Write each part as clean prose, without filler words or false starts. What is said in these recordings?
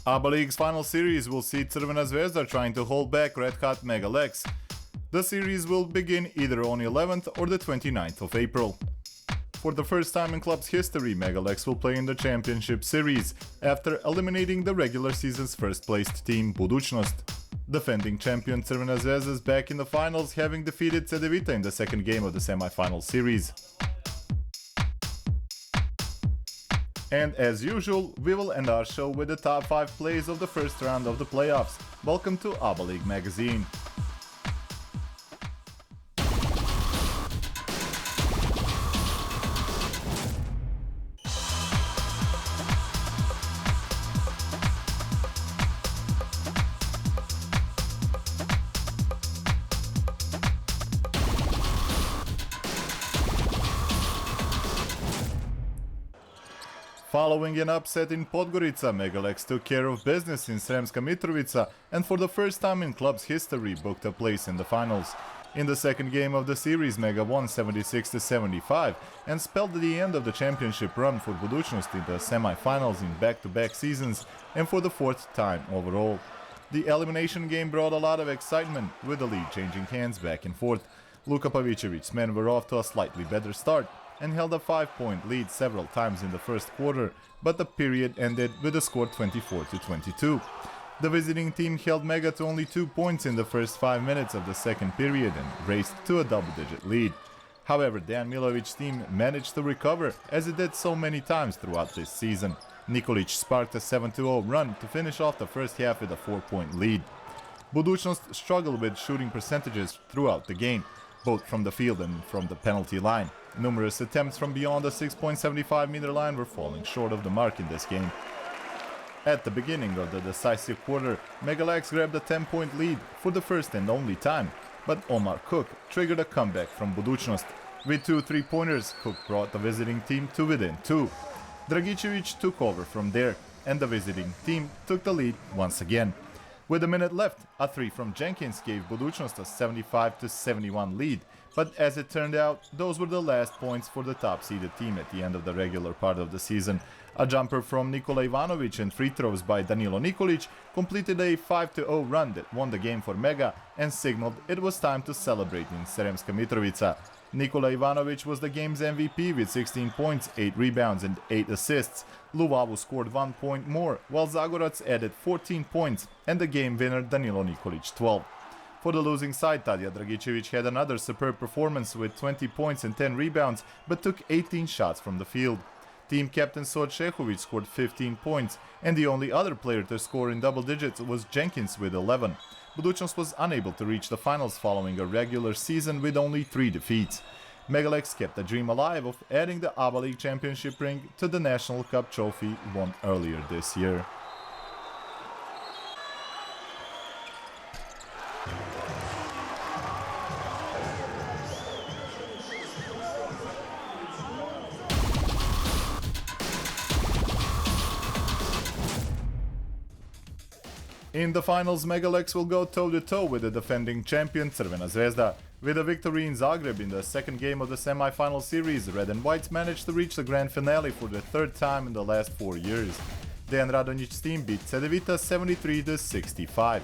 ABA League's final series will see Crvena Zvezda trying to hold back Red Hot Mega Lex. The series will begin either on 11th or the 29th of April. For the first time in club's history, Mega Lex will play in the championship series after eliminating the regular season's first-placed team Budućnost. Defending champion Crvena Zvezda is back in the finals, having defeated j.t.d in the second game of the semi-final series. And as usual, we will end our show with the top 5 plays of the first round of the playoffs. Welcome to ABA League magazine. Following an upset in Podgorica, Mega Lex took care of business in Sremska Mitrovica and for the first time in club's history booked a place in the finals. In the second game of the series, Mega won 76-75 and spelled the end of the championship run for Budućnost in the semi-finals in back-to-back seasons and for the fourth time overall. The elimination game brought a lot of excitement, with the lead changing hands back and forth. Luka Pavicevic's men were off to a slightly better start and held a 5-point lead several times in the first quarter, but the period ended with a score 24-22. The visiting team held Mega to only 2 points in the first 5 minutes of the second period and raced to a double-digit lead. However, Dan Milovic's team managed to recover, as it did so many times throughout this season. Nikolic sparked a 7-0 run to finish off the first half with a 4-point lead. Budućnost struggled with shooting percentages throughout the game, both from the field and from the penalty line. Numerous attempts from beyond the 6.75-meter line were falling short of the mark in this game. At the beginning of the decisive quarter, Mega Lex grabbed a 10-point lead for the first and only time, but Omar Cook triggered a comeback from Budućnost. With 2 3-pointers, Cook brought the visiting team to within 2. Dragicevic took over from there, and the visiting team took the lead once again. With a minute left, a 3 from Jenkins gave Budućnost a 75-71 lead, but as it turned out, those were the last points for the top-seeded team at the end of the regular part of the season. A jumper from Nikola Ivanovic and free throws by Danilo Nikolic completed a 5-0 run that won the game for Mega and signaled it was time to celebrate in Sremska Mitrovica. Nikola Ivanovic was the game's MVP with 16 points, 8 rebounds and 8 assists. Luvavu scored 1 point more, while Zagorac added 14 points and the game winner Danilo Nikolic 12. For the losing side, Tadija Dragicevic had another superb performance with 20 points and 10 rebounds, but took 18 shots from the field. Team captain Sod Šehovic scored 15 points, and the only other player to score in double digits was Jenkins with 11. Budućnost was unable to reach the finals following a regular season with only 3 defeats. Mega Lex kept the dream alive of adding the ABA League championship ring to the National Cup trophy won earlier this year. In the finals, Mega Lex will go toe-to-toe with the defending champion Crvena Zvezda. With a victory in Zagreb in the second game of the semi-final series, Red and Whites managed to reach the grand finale for the third time in the last 4 years. Dejan Radonjic's team beat j.t.d 73-65.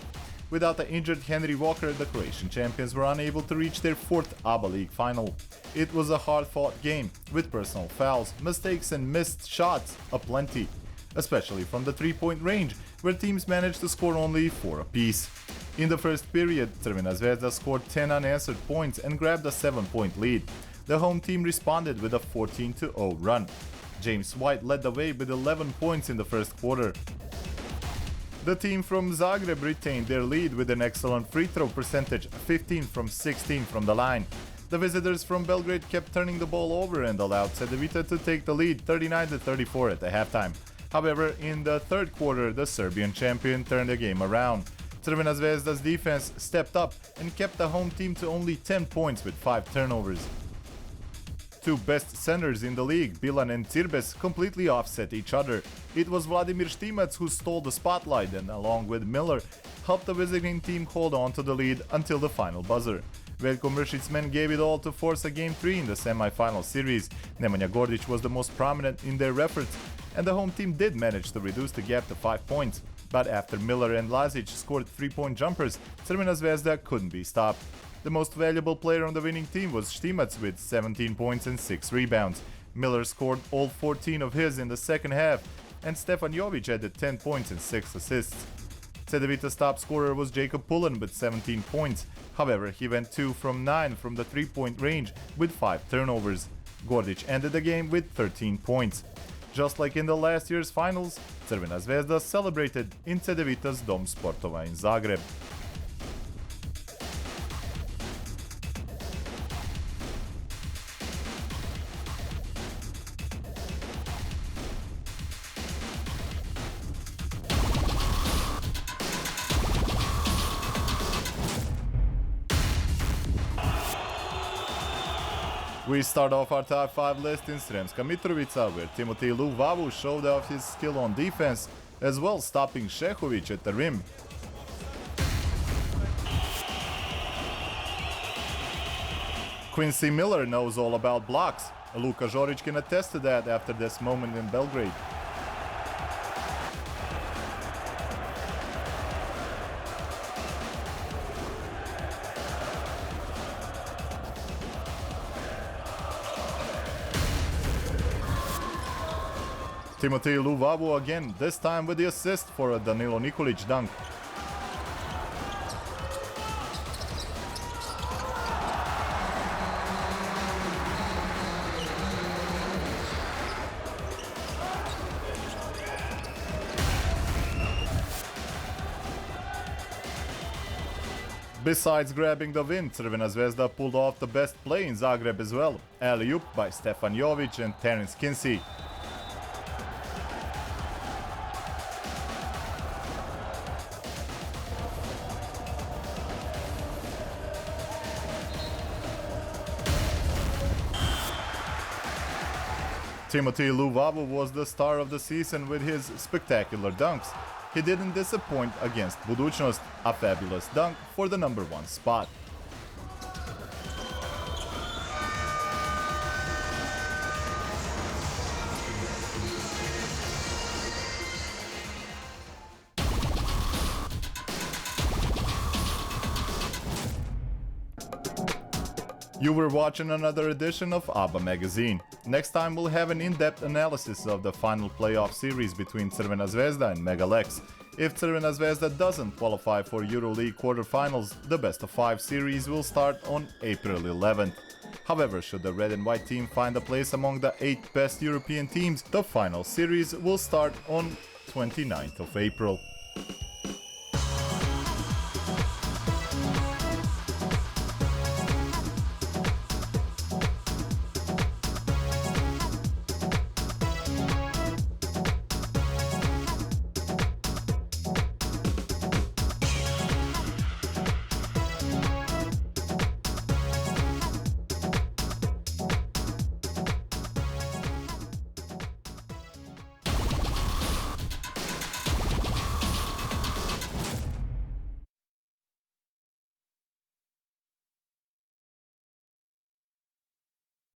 Without the injured Henry Walker, the Croatian champions were unable to reach their fourth ABA League final. It was a hard-fought game, with personal fouls, mistakes and missed shots aplenty, especially from the 3-point range, where teams managed to score only 4 apiece. In the first period, Crvena Zvezda scored 10 unanswered points and grabbed a 7-point lead. The home team responded with a 14-0 run. James White led the way with 11 points in the first quarter. The team from Zagreb retained their lead with an excellent free throw percentage, 15 from 16 from the line. The visitors from Belgrade kept turning the ball over and allowed j.t.d to take the lead 39-34 at the halftime. However, in the third quarter, the Serbian champion turned the game around. Crvena Zvezda's defense stepped up and kept the home team to only 10 points with 5 turnovers. Two best centers in the league, Bilan and Cirbes, completely offset each other. It was Vladimir Štimac who stole the spotlight and, along with Miller, helped the visiting team hold on to the lead until the final buzzer. Veljko Mršic's men gave it all to force a Game 3 in the semi-final series. Nemanja Gordic was the most prominent in their efforts, and the home team did manage to reduce the gap to 5 points. But after Miller and Lazic scored 3-point jumpers, Crvena Zvezda couldn't be stopped. The most valuable player on the winning team was Stimac with 17 points and 6 rebounds. Miller scored all 14 of his in the second half, and Stefan Jovic added 10 points and 6 assists. Cedevita's top scorer was Jacob Pullen with 17 points. However, he went 2 from 9 from the 3-point range with 5 turnovers. Gordic ended the game with 13 points. Just like in the last year's finals, Crvena Zvezda celebrated in Cedevita's Dom Sportova in Zagreb. We start off our top 5 list in Sremska Mitrovica, where Timothy Luvavu showed off his skill on defense, as well stopping Šehović at the rim. Quincy Miller knows all about blocks. Luka Žorić can attest to that after this moment in Belgrade. Timothy Luvavu again, this time with the assist for a Danilo Nikolic dunk. Besides grabbing the win, Crvena Zvezda pulled off the best play in Zagreb as well, alley-oop by Stefan Jovic and Terence Kinsey. Timothy Luvavu was the star of the season with his spectacular dunks. He didn't disappoint against Budućnost, a fabulous dunk for the #1 spot. You were watching another edition of ABBA magazine. Next time we'll have an in-depth analysis of the final playoff series between Crvena Zvezda and Megalex. If Crvena Zvezda doesn't qualify for EuroLeague quarterfinals, the best-of-5 series will start on April 11th. However, should the red and white team find a place among the 8 best European teams, the final series will start on 29th of April.